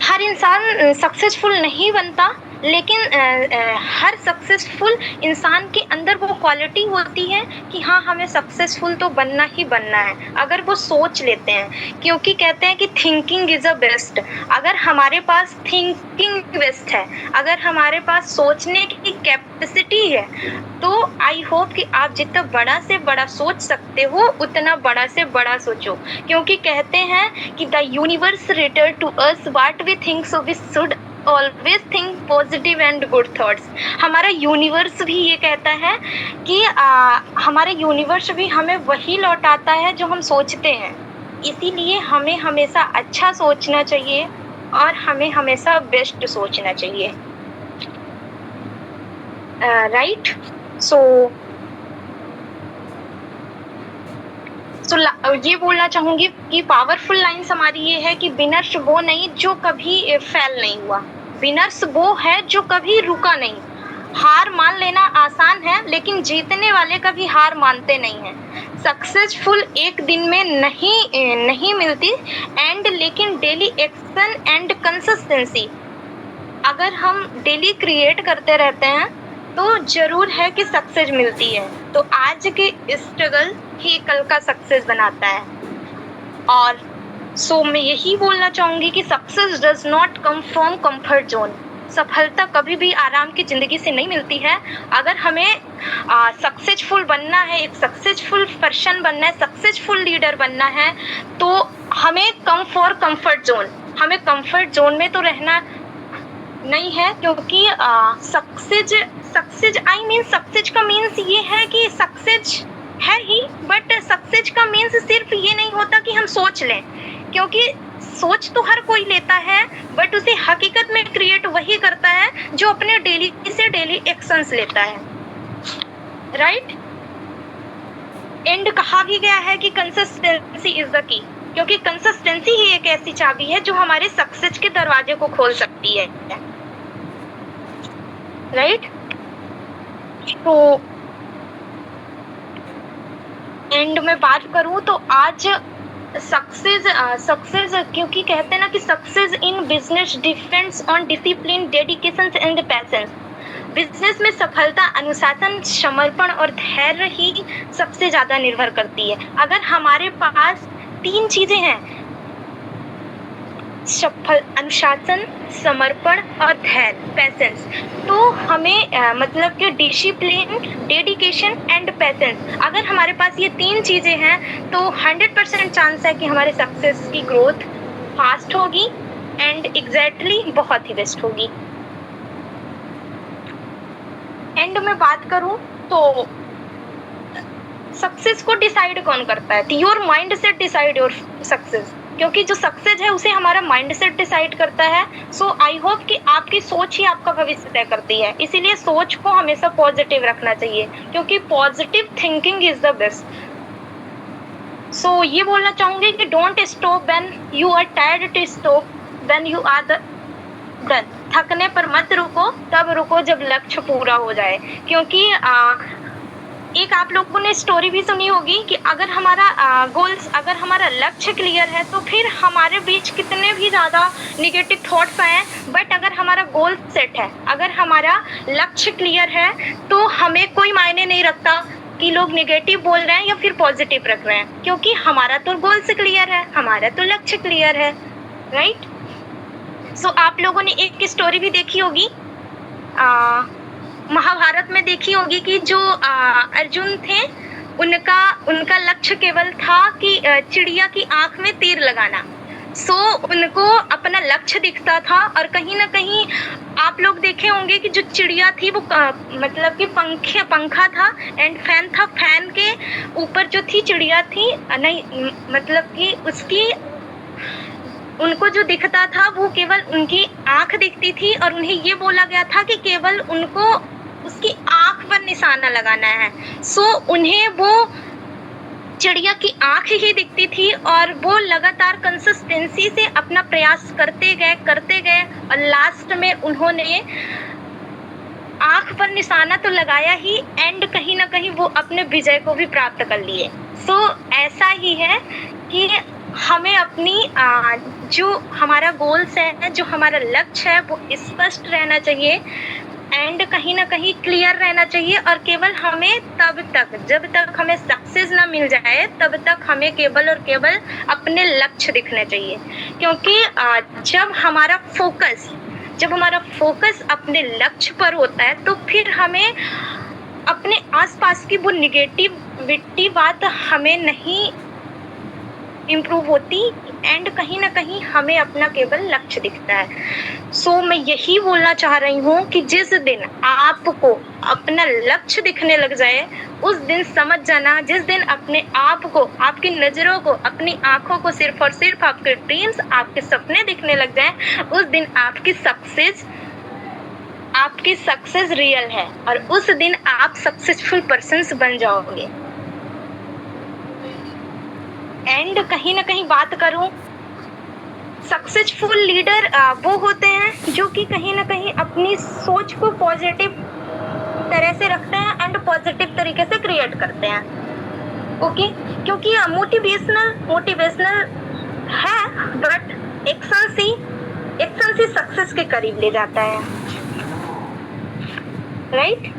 हर इंसान सक्सेसफुल नहीं बनता, लेकिन लेकिन हर सक्सेसफुल इंसान के अंदर वो क्वालिटी होती है कि हाँ, हमें सक्सेसफुल तो बनना ही बनना है, अगर वो सोच लेते हैं। क्योंकि कहते हैं कि थिंकिंग इज़ अ बेस्ट। अगर हमारे पास थिंकिंग बेस्ट है, अगर हमारे पास सोचने की कैपेसिटी है, तो आई होप कि आप जितना बड़ा से बड़ा सोच सकते हो उतना बड़ा से बड़ा सोचो। क्योंकि कहते हैं कि the universe return to us what we think, so we should always think positive and good thoughts. हमारा यूनिवर्स भी ये कहता है कि हमारे यूनिवर्स भी हमें वही लौटाता है जो हम सोचते हैं। इसीलिए हमें हमेशा अच्छा सोचना चाहिए और हमें हमेशा बेस्ट सोचना चाहिए। राइट। सो ये बोलना चाहूँगी कि पावरफुल लाइन्स हमारी ये है कि विनर्स वो नहीं जो कभी फेल नहीं हुआ, विनर्स वो है जो कभी रुका नहीं। हार मान लेना आसान है, लेकिन जीतने वाले कभी हार मानते नहीं हैं। सक्सेसफुल एक दिन में नहीं मिलती एंड, लेकिन डेली एक्शन एंड कंसिस्टेंसी अगर हम डेली क्रिएट करते रहते हैं तो जरूर है कि सक्सेस मिलती है। तो आज के स्ट्रगल ही कल का सक्सेस बनाता है। और मैं यही बोलना चाहूँगी कि success does not come from comfort zone. सफलता कभी भी आराम की ज़िंदगी से नहीं मिलती है। अगर हमें सक्सेसफुल बनना है, एक सक्सेसफुल पर्सन बनना है, सक्सेसफुल लीडर बनना है, तो हमें कम फॉर कंफर्ट जोन, हमें कंफर्ट जोन में तो रहना नहीं है। क्योंकि सक्सेस आई मीन सक्सेस का मीन्स ये है कि सक्सेस है ही, बट सक्सेस का मीन्स सिर्फ ये नहीं होता कि हम सोच लें। क्योंकि सोच तो हर कोई लेता है, बट उसे हकीकत में क्रिएट वही करता है जो अपने डेली से डेली एक्शंस लेता है। राइट। एंड कहा भी गया है कि कंसिस्टेंसी इज द की, क्योंकि कंसिस्टेंसी ही एक ऐसी चाबी है जो हमारे सक्सेस के दरवाजे को खोल सकती है। राइट। तो एंड में बात करूं तो आज सक्सेस क्योंकि कहते हैं ना कि success in business depends on discipline, dedication and patience. Business में सफलता अनुशासन, समर्पण और धैर्य ही सबसे ज़्यादा निर्भर करती है। अगर हमारे पास 3 चीज़ें हैं, अनुशासन, समर्पण और धैर्य, पैशंस, तो हमें मतलब कि डिसिप्लिन, डेडिकेशन एंड पैशंस, अगर हमारे पास ये 3 चीज़ें हैं तो 100% चांस है कि हमारे सक्सेस की ग्रोथ फास्ट होगी एंड एग्जैक्टली बहुत ही बेस्ट होगी। एंड में बात करूं तो सक्सेस को डिसाइड कौन करता है? Your mind set decide your success. क्योंकि जो सक्सेस है उसे हमारा माइंड सेट डिसाइड करता है। सो आई होप कि आपकी सोच ही आपका भविष्य तय करती है। इसीलिए सोच को हमेशा पॉजिटिव रखना चाहिए, क्योंकि positive thinking is the best. So ये बोलना चाहूँगी कि don't stop when you are tired, to stop when you are done. थकने पर मत रुको, तब रुको जब लक्ष्य पूरा हो जाए। क्योंकि एक आप लोगों ने स्टोरी भी सुनी होगी कि अगर हमारा गोल्स, अगर हमारा लक्ष्य क्लियर है तो फिर हमारे बीच कितने भी ज़्यादा निगेटिव थॉट्स आए, बट अगर हमारा गोल सेट है, अगर हमारा लक्ष्य क्लियर है, तो हमें कोई मायने नहीं रखता कि लोग नेगेटिव बोल रहे हैं या फिर पॉजिटिव रख रहे हैं, क्योंकि हमारा तो गोल से क्लियर है, हमारा तो लक्ष्य क्लियर है। राइट। सो आप लोगों ने एक स्टोरी भी देखी होगी, महाभारत में देखी होगी कि जो अर्जुन थे, उनका लक्ष्य केवल था कि चिड़िया की आंख में तीर लगाना। सो उनको अपना लक्ष्य दिखता था, और कहीं ना कहीं आप लोग देखे होंगे कि जो चिड़िया थी वो मतलब कि पंखा था एंड फैन था, फैन के ऊपर जो थी चिड़िया थी, नहीं मतलब कि उनको जो दिखता था वो केवल उनकी आंख दिखती थी, और उन्हें ये बोला गया था कि केवल उनको उसकी आंख पर निशाना लगाना है। सो उन्हें वो चिड़िया की आंख ही दिखती थी, और वो लगातार कंसिस्टेंसी से अपना प्रयास करते गए और लास्ट में उन्होंने आंख पर निशाना तो लगाया ही, एंड कहीं ना कहीं वो अपने विजय को भी प्राप्त कर लिए। सो ऐसा ही है कि हमें अपनी जो हमारा गोल्स है, जो हमारा लक्ष्य है, वो स्पष्ट रहना चाहिए। एंड कहीं ना कहीं क्लियर रहना चाहिए। और केवल हमें तब तक, जब तक हमें सक्सेस ना मिल जाए, तब तक हमें केवल और केवल अपने लक्ष्य दिखने चाहिए। क्योंकि जब हमारा फोकस अपने लक्ष्य पर होता है, तो फिर हमें अपने आसपास की वो निगेटिविटी बात हमें नहीं इम्प्रूव होती, एंड कहीं ना कहीं हमें अपना केवल लक्ष्य दिखता है। सो मैं यही बोलना चाह रही हूँ कि जिस दिन आपको अपना लक्ष्य दिखने लग जाए, उस दिन समझ जाना, जिस दिन अपने आप को, आपकी नज़रों को, अपनी आंखों को सिर्फ और सिर्फ आपके ड्रीम्स, आपके सपने दिखने लग जाए, उस दिन आपकी सक्सेस रियल है, और उस दिन आप सक्सेसफुल पर्सन्स बन जाओगे। एंड कहीं ना कहीं बात करूं, सक्सेसफुल लीडर वो होते हैं जो कि कहीं ना कहीं अपनी सोच को पॉजिटिव तरह से रखते हैं एंड पॉजिटिव तरीके से क्रिएट करते हैं। ओके, क्योंकि मोटिवेशनल है, बट एक्शन से सक्सेस के करीब ले जाता है, राइट?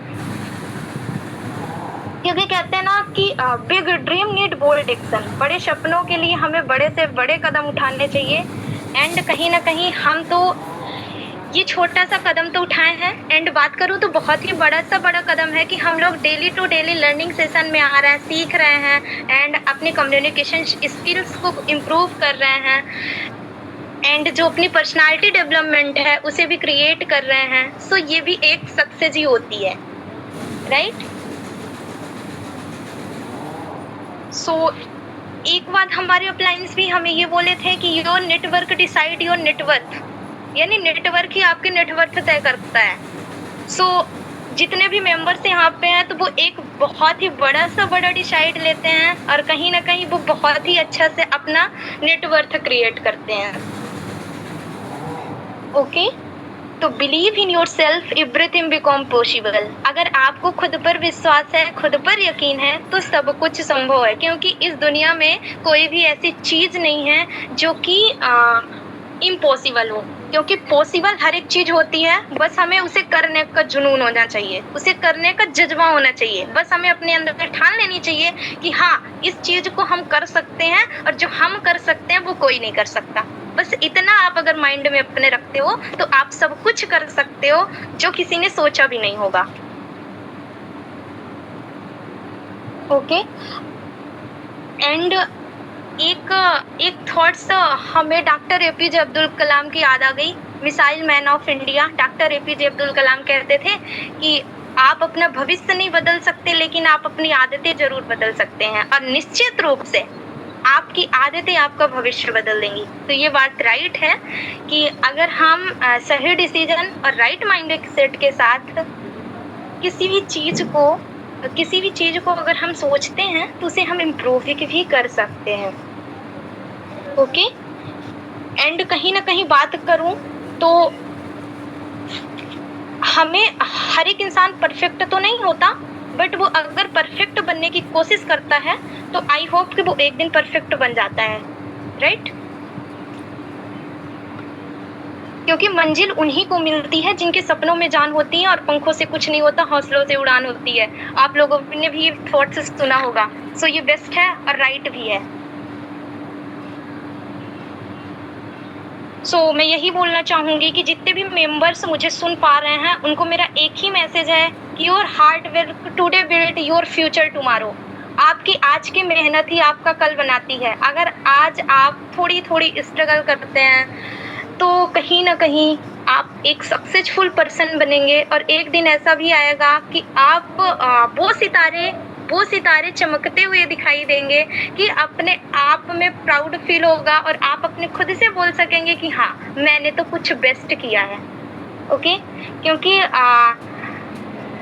क्योंकि कहते हैं ना कि big dream need bold action. बड़े सपनों के लिए हमें बड़े से बड़े कदम उठाने चाहिए। एंड कहीं ना कहीं हम तो ये छोटा सा कदम तो उठाए हैं, एंड बात करूँ तो बहुत ही बड़ा कदम है कि हम लोग daily to daily learning session में आ रहे हैं, सीख रहे हैं, एंड अपनी कम्युनिकेशन स्किल्स को इम्प्रूव कर रहे हैं, एंड जो अपनी पर्सनालिटी डेवलपमेंट है उसे भी क्रिएट कर रहे हैं। सो ये भी एक सक्सेस ही होती है, राइट? सो एक बात हमारे अपलाइंस भी हमें ये बोले थे कि your network decide your net worth, यानी नेटवर्क ही आपके नेटवर्थ तय करता है। सो जितने भी मेंबर्स यहाँ पे हैं, तो वो एक बहुत ही बड़ा डिसाइड लेते हैं, और कहीं ना कहीं वो बहुत ही अच्छा से अपना नेटवर्थ क्रिएट करते हैं। ओके, तो believe in your self, everything become possible. अगर आपको खुद पर विश्वास है, खुद पर यकीन है, तो सब कुछ संभव है। क्योंकि इस दुनिया में कोई भी ऐसी चीज़ नहीं है जो कि इम्पॉसिबल हो, क्योंकि पॉसिबल हर एक चीज़ होती है, बस हमें उसे करने का जुनून होना चाहिए, उसे करने का जज्बा होना चाहिए। बस हमें अपने अंदर ठान लेनी चाहिए कि हाँ, इस चीज़ को हम कर सकते हैं, और जो हम कर सकते हैं वो कोई नहीं कर सकता। बस इतना आप अगर माइंड में अपने रखते हो, तो आप सब कुछ कर सकते हो जो किसी ने सोचा भी नहीं होगा। ओके, एंड एक थॉट्स हमें डॉक्टर एपीजे अब्दुल कलाम की याद आ गई, missile man of India. Doctor APJ Abdul Kalam कहते थे कि आप अपना भविष्य नहीं बदल सकते, लेकिन आप अपनी आदतें जरूर बदल सकते हैं, और निश्चित रूप से आपकी आदतें आपका भविष्य बदल देंगी। तो ये बात राइट है कि अगर हम सही डिसीजन और राइट माइंड सेट के साथ किसी भी चीज़ को अगर हम सोचते हैं, तो उसे हम इम्प्रूव भी कर सकते हैं। ओके, एंड कहीं ना कहीं बात करूं तो हमें, हर एक इंसान परफेक्ट तो नहीं होता, बट वो अगर परफेक्ट बनने की कोशिश करता है, तो आई होप कि वो एक दिन परफेक्ट बन जाता है, राइट? क्योंकि मंजिल उन्हीं को मिलती है जिनके सपनों में जान होती है, और पंखों से कुछ नहीं होता, हौसलों से उड़ान होती है। आप लोगों ने भी ये थॉट्स सुना होगा। सो ये बेस्ट है और राइट भी है। सो मैं यही बोलना चाहूँगी कि जितने भी मेंबर्स मुझे सुन पा रहे हैं, उनको मेरा एक ही मैसेज है कि your hard work today build your future tomorrow. आपकी आज की मेहनत ही आपका कल बनाती है। अगर आज आप थोड़ी स्ट्रगल करते हैं, तो कहीं ना कहीं आप एक सक्सेसफुल पर्सन बनेंगे, और एक दिन ऐसा भी आएगा कि आप वो सितारे चमकते हुए दिखाई देंगे कि अपने आप में प्राउड फील होगा, और आप अपने खुद से बोल सकेंगे कि हाँ, मैंने तो कुछ बेस्ट किया है। ओके, क्योंकि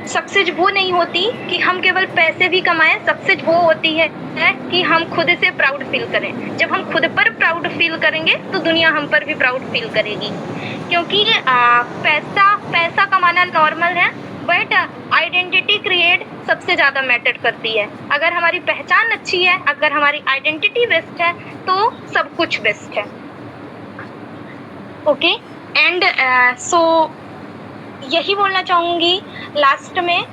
सक्सेस वो नहीं होती कि हम केवल पैसे भी कमाएं, सक्सेस वो होती है कि हम खुद से प्राउड फील करें। जब हम खुद पर प्राउड फील करेंगे, तो दुनिया हम पर भी प्राउड फील करेगी। क्योंकि पैसा कमाना नॉर्मल है, बट आइडेंटिटी क्रिएट सबसे ज़्यादा मैटर करती है। अगर हमारी पहचान अच्छी है, अगर हमारी आइडेंटिटी बेस्ट है, तो सब कुछ बेस्ट है। ओके, एंड सो यही बोलना चाहूँगी लास्ट में,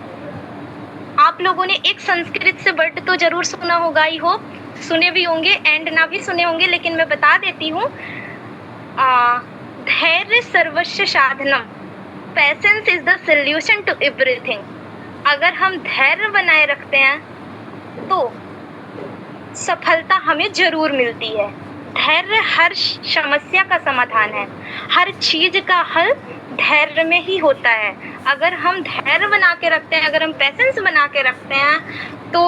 आप लोगों ने एक संस्कृत से वर्ड तो ज़रूर सुना होगा, आई होप सुने भी होंगे एंड ना भी सुने होंगे, लेकिन मैं बता देती हूँ। धैर्य सर्वस्व साधनम, patience is the solution to everything. अगर हम धैर्य बनाए रखते हैं तो सफलता हमें जरूर मिलती है। धैर्य हर समस्या का समाधान है, हर चीज का हल धैर्य में ही होता है। अगर हम धैर्य बना के रखते हैं, अगर हम पैसेंस बना के रखते हैं तो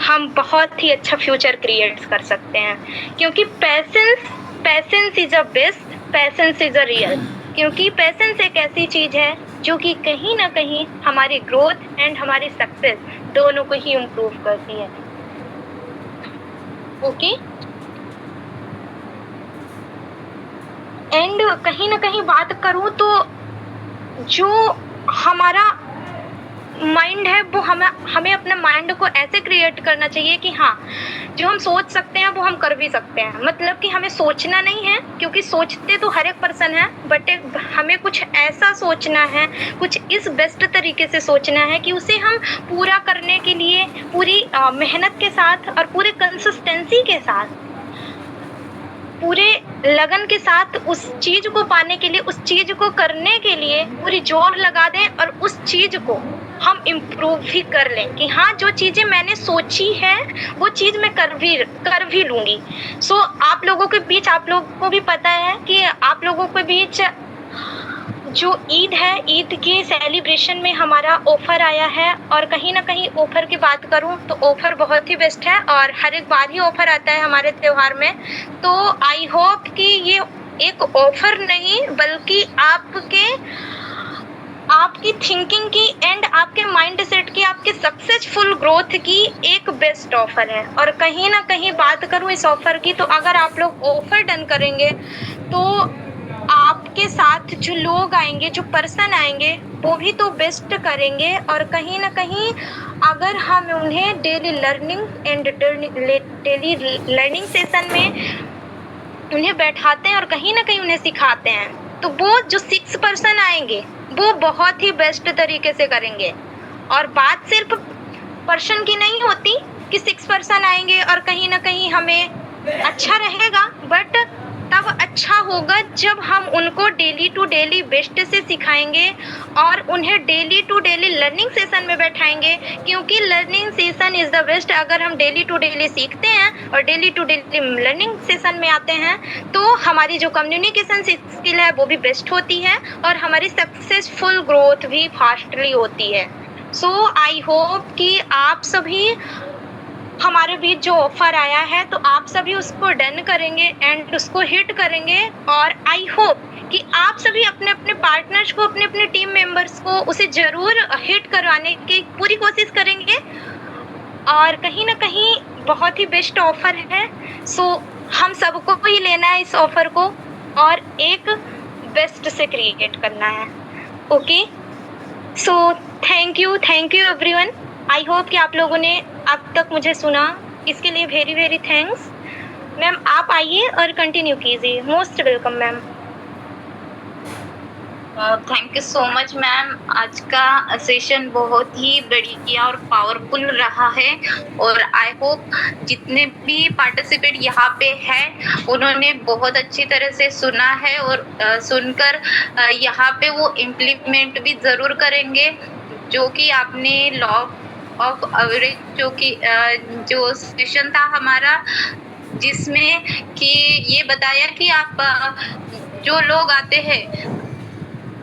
हम बहुत ही अच्छा फ्यूचर क्रिएट कर सकते हैं, क्योंकि patience is a best, patience is a real. क्योंकि पैसेंस एक ऐसी चीज है जो कि कहीं ना कहीं हमारी ग्रोथ एंड हमारी सक्सेस दोनों को ही इम्प्रूव करती है। ओके, एंड कहीं ना कहीं बात करूँ तो जो हमारा माइंड है वो हमें अपने माइंड को ऐसे क्रिएट करना चाहिए कि हाँ, जो हम सोच सकते हैं वो हम कर भी सकते हैं। मतलब कि हमें सोचना नहीं है, क्योंकि सोचते तो हर एक पर्सन है, बट हमें कुछ ऐसा सोचना है, कुछ इस बेस्ट तरीके से सोचना है कि उसे हम पूरा करने के लिए पूरी मेहनत के साथ और पूरे कंसिस्टेंसी के साथ, पूरे लगन के साथ उस चीज को पाने के लिए, उस चीज को करने के लिए पूरी जोर लगा दें और उस चीज को हम इम्प्रूव भी कर लें कि हाँ, जो चीज़ें मैंने सोची है वो चीज़ मैं कर भी लूँगी। सो आप लोगों के बीच, आप लोगों को भी पता है कि आप लोगों के बीच जो ईद है, ईद के सेलिब्रेशन में हमारा ऑफ़र आया है, और कहीं ना कहीं ऑफ़र की बात करूं तो ऑफ़र बहुत ही बेस्ट है और हर एक बार ही ऑफ़र आता है हमारे त्यौहार में। तो आई होप कि ये एक ऑफ़र नहीं बल्कि आपकी थिंकिंग की एंड आपके माइंड सेट की, आपके सक्सेसफुल ग्रोथ की एक बेस्ट ऑफ़र है। और कहीं ना कहीं बात करूं इस ऑफ़र की, तो अगर आप लोग ऑफ़र डन करेंगे तो आपके साथ जो लोग आएंगे, जो पर्सन आएंगे, वो भी तो बेस्ट करेंगे। और कहीं ना कहीं अगर हम उन्हें डेली लर्निंग सेशन में उन्हें बैठाते हैं और कहीं ना कहीं उन्हें सिखाते हैं, तो वो जो 6 पर्सन आएंगे वो बहुत ही बेस्ट तरीके से करेंगे। और बात सिर्फ पर्सन की नहीं होती कि 6 पर्सन आएंगे और कहीं ना कहीं हमें अच्छा रहेगा, बट तब अच्छा होगा जब हम उनको डेली टू डेली बेस्ट से सिखाएंगे और उन्हें daily to daily learning session में बैठाएंगे। क्योंकि learning session is the best. अगर हम डेली टू डेली सीखते हैं और daily to daily learning session में आते हैं तो हमारी जो कम्युनिकेशन स्किल है वो भी बेस्ट होती है और हमारी सक्सेसफुल ग्रोथ भी फास्टली होती है। सो आई होप कि आप सभी, हमारे बीच जो ऑफ़र आया है तो आप सभी उसको डन करेंगे एंड उसको हिट करेंगे। और आई होप कि आप सभी अपने अपने पार्टनर्स को, अपने अपने टीम मेंबर्स को उसे ज़रूर हिट करवाने की पूरी कोशिश करेंगे। और कहीं ना कहीं बहुत ही बेस्ट ऑफ़र है। सो हम सबको ही लेना है इस ऑफ़र को और एक बेस्ट से क्रिएट करना है। Okay, so thank you everyone. I hope कि आप लोगों ने अब तक मुझे सुना, इसके लिए वेरी वेरी थैंक्स। मैम आप आइए और कंटिन्यू कीजिए। Most welcome ma'am. Thank you so much ma'am. आज का सेशन बहुत ही बढ़िया और पावरफुल रहा है और आई होप जितने भी पार्टिसिपेट यहाँ पे हैं उन्होंने बहुत अच्छी तरह से सुना है और सुनकर यहाँ पे वो इम्प्लीमेंट भी ज़रूर करेंगे। जो कि आपने लॉ ऑफ एवरेज जो सेशन था हमारा, जिसमें कि ये बताया कि आप जो लोग आते हैं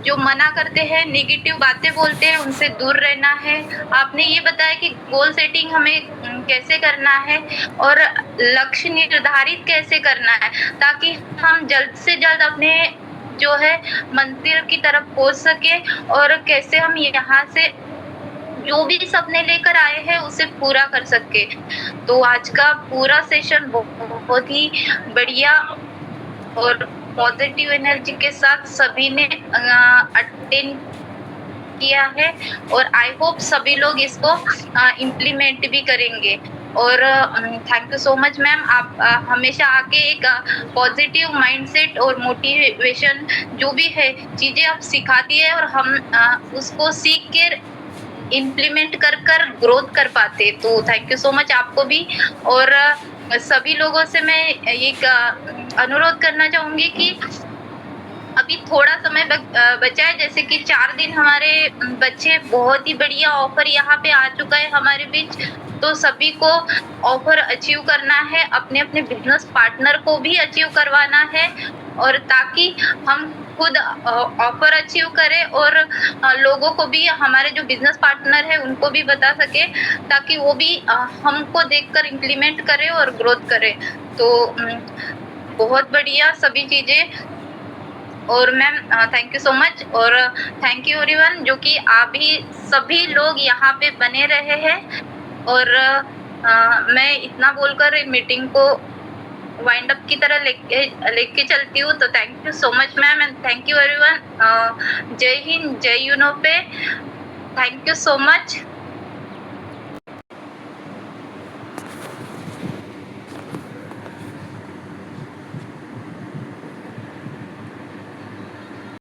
जो मना करते हैं, नेगेटिव बातें बोलते हैं, उनसे दूर रहना है। आपने ये बताया कि गोल सेटिंग हमें कैसे करना है और लक्ष्य निर्धारित कैसे करना है ताकि हम जल्द से जल्द अपने जो है मंजिल की तरफ पहुंच सके और कैसे हम यहाँ से जो भी सपने लेकर आए हैं उसे पूरा कर सके। तो आज का पूरा सेशन बहुत ही बढ़िया और पॉजिटिव एनर्जी के साथ सभी ने अटेंड किया है और आई होप सभी लोग इसको इम्प्लीमेंट भी करेंगे। और thank you so much ma'am. आप हमेशा आके एक पॉजिटिव माइंडसेट और मोटिवेशन जो भी है चीज़ें आप सिखाती है और हम उसको सीख के इम्प्लीमेंट कर कर ग्रोथ कर पाते। तो थैंक यू सो मच आपको भी। और सभी लोगों से मैं एक अनुरोध करना चाहूँगी कि अभी थोड़ा समय बचा है, जैसे कि 4 दिन हमारे बच्चे, बहुत ही बढ़िया ऑफर यहाँ पे आ चुका है हमारे बीच। तो सभी को ऑफर अचीव करना है, अपने अपने बिजनेस पार्टनर को भी अचीव करवाना है, और ताकि हम खुद ऑफर अचीव करें और लोगों को भी, हमारे जो बिजनेस पार्टनर है उनको भी बता सके, ताकि वो भी हमको देखकर इम्प्लीमेंट करे और ग्रोथ करे। तो बहुत बढ़िया सभी चीज़ें। और ma'am thank you so much, और थैंक यू एवरीवन जो कि आप ही सभी लोग यहाँ पे बने रहे हैं। और मैं इतना बोलकर मीटिंग को वाइंड अप की तरह लेके चलती हूँ। तो thank you so much ma'am and thank you everyone. जय हिंद, जय यूनो पे। Thank you so much.